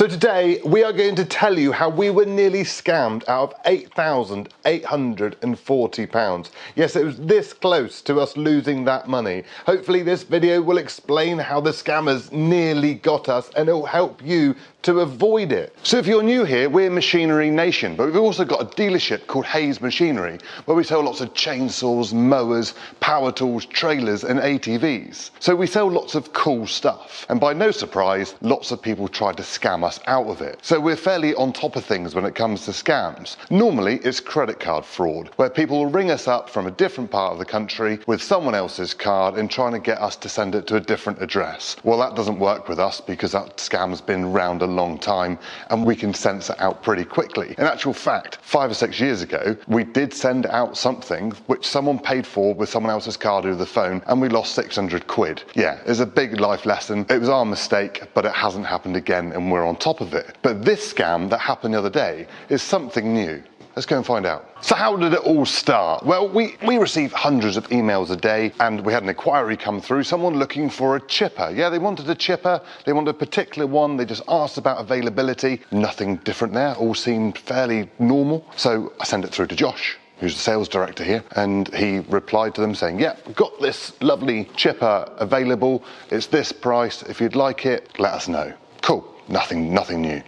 So today we are going to tell you how we were nearly scammed out of £8,840. Yes, it was this close to us losing that money. Hopefully this video will explain how the scammers nearly got us and it will help you to avoid it. So if you're new here, we're Machinery Nation, but we've also got a dealership called Hayes Machinery where we sell lots of chainsaws, mowers, power tools, trailers and ATVs. So we sell lots of cool stuff, and by no surprise, lots of people tried to scam us out of it. So we're fairly on top of things when it comes to scams. Normally it's credit card fraud, where people will ring us up from a different part of the country with someone else's card and trying to get us to send it to a different address. Well, that doesn't work with us because that scam's been around a long time and we can sense it out pretty quickly. In actual fact, 5 or 6 years ago, we did send out something which someone paid for with someone else's card over the phone and we lost 600 quid. Yeah, it's a big life lesson. It was our mistake, but it hasn't happened again and we're on top of it. But this scam that happened the other day is something new. Let's go and find out. So how did it all start? Well, we receive hundreds of emails a day and we had an inquiry come through, someone looking for a chipper. Yeah, they wanted a chipper, they wanted a particular one, they just asked about availability. Nothing different there, all seemed fairly normal. So I sent it through to Josh, who's the sales director here, and he replied to them saying, yeah, got this lovely chipper available, it's this price, if you'd like it, let us know. Cool, nothing new.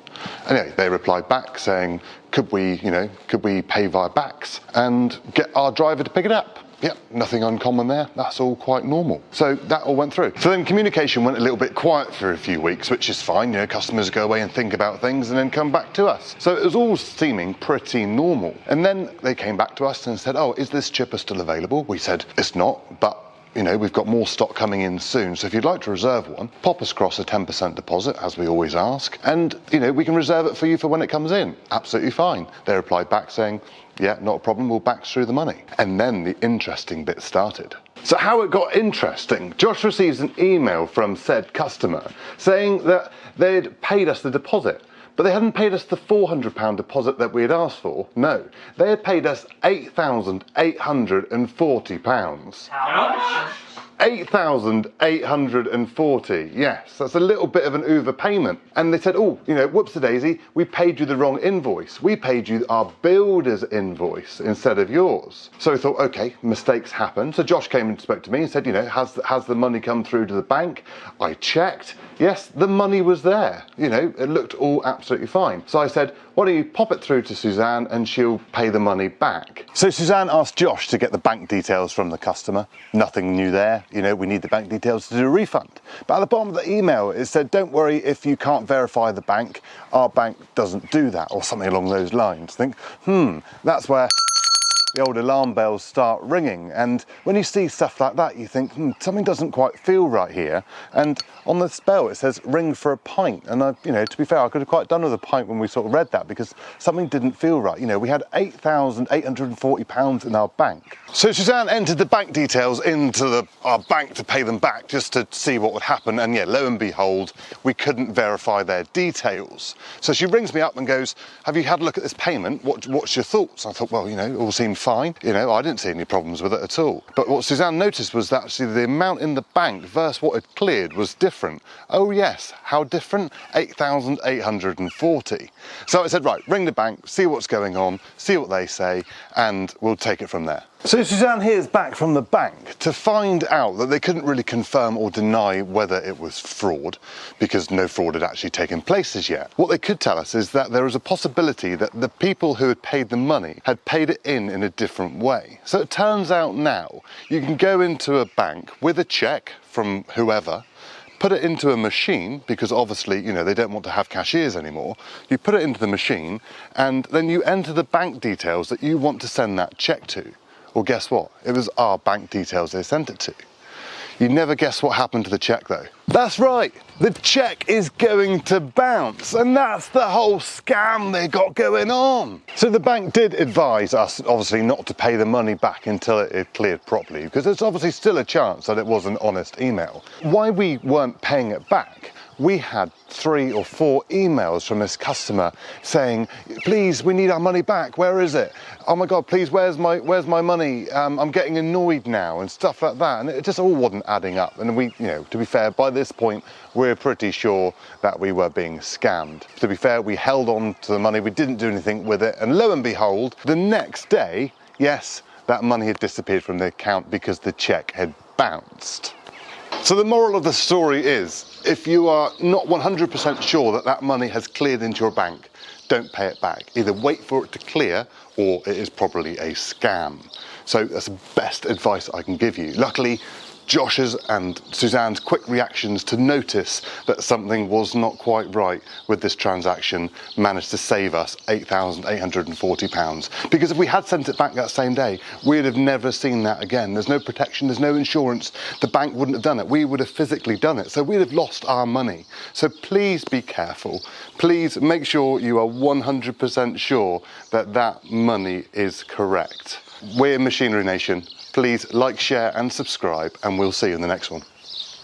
Anyway, they replied back saying, could we pay via backs and get our driver to pick it up? Yep, nothing uncommon there. That's all quite normal. So that all went through. So then communication went a little bit quiet for a few weeks, which is fine. You know, customers go away and think about things and then come back to us. So it was all seeming pretty normal. And then they came back to us and said, oh, is this chipper still available? We said, it's not, but you know, we've got more stock coming in soon, so if you'd like to reserve one, pop us across a 10% deposit, as we always ask, and, you know, we can reserve it for you for when it comes in. Absolutely fine. They replied back saying, yeah, not a problem, we'll back through the money. And then the interesting bit started. So how it got interesting, Josh receives an email from said customer saying that they'd paid us the deposit. But they hadn't paid us the £400 deposit that we had asked for. No, they had paid us £8,840. How much? 8,840, yes, that's a little bit of an overpayment. And they said, oh, you know, whoops-a-daisy, we paid you the wrong invoice. We paid you our builder's invoice instead of yours. So we thought, okay, mistakes happen. So Josh came and spoke to me and said, you know, has the money come through to the bank? I checked. Yes, the money was there. You know, it looked all absolutely fine. So I said, why don't you pop it through to Suzanne and she'll pay the money back. So Suzanne asked Josh to get the bank details from the customer. Nothing new there. You know, we need the bank details to do a refund. But at the bottom of the email, it said, don't worry if you can't verify the bank. Our bank doesn't do that, or something along those lines. Think, that's where the old alarm bells start ringing. And when you see stuff like that, you think, something doesn't quite feel right here. And on the spell, it says ring for a pint. And you know, to be fair, I could have quite done with a pint when we sort of read that because something didn't feel right. You know, we had £8,840 in our bank. So Suzanne entered the bank details into our bank to pay them back just to see what would happen. And yeah, lo and behold, we couldn't verify their details. So she rings me up and goes, have you had a look at this payment? What's your thoughts? I thought, well, you know, it all seemed fine. You know, I didn't see any problems with it at all. But what Suzanne noticed was that actually the amount in the bank versus what it cleared was different. Oh yes, how different? 8,840. So I said, right, ring the bank, see what's going on, see what they say, and we'll take it from there. So Suzanne hears back from the bank to find out that they couldn't really confirm or deny whether it was fraud, because no fraud had actually taken place as yet. What they could tell us is that there was a possibility that the people who had paid the money had paid it in a different way. So it turns out now you can go into a bank with a cheque from whoever, put it into a machine, because obviously, you know, they don't want to have cashiers anymore. You put it into the machine and then you enter the bank details that you want to send that cheque to. Well, guess what? It was our bank details they sent it to. You never guess what happened to the cheque though. That's right, the cheque is going to bounce, and that's the whole scam they got going on. So the bank did advise us, obviously, not to pay the money back until it had cleared properly, because there's obviously still a chance that it was an honest email. Why we weren't paying it back we had 3 or 4 emails from this customer saying, please, we need our money back, where is it? Oh my God, please, where's my money? I'm getting annoyed now, and stuff like that. And it just all wasn't adding up. And we, to be fair, by this point, we're pretty sure that we were being scammed. To be fair, we held on to the money, we didn't do anything with it, and lo and behold, the next day, yes, that money had disappeared from the account because the check had bounced. So the moral of the story is, if you are not 100% sure that that money has cleared into your bank, don't pay it back. Either wait for it to clear, or it is probably a scam. So that's the best advice I can give you. Luckily, Josh's and Suzanne's quick reactions to notice that something was not quite right with this transaction managed to save us £8,840. Because if we had sent it back that same day, we'd have never seen that again. There's no protection, there's no insurance. The bank wouldn't have done it. We would have physically done it. So we'd have lost our money. So please be careful. Please make sure you are 100% sure that that money is correct. We're Machinery Nation. Please like, share and subscribe, and we'll see you in the next one.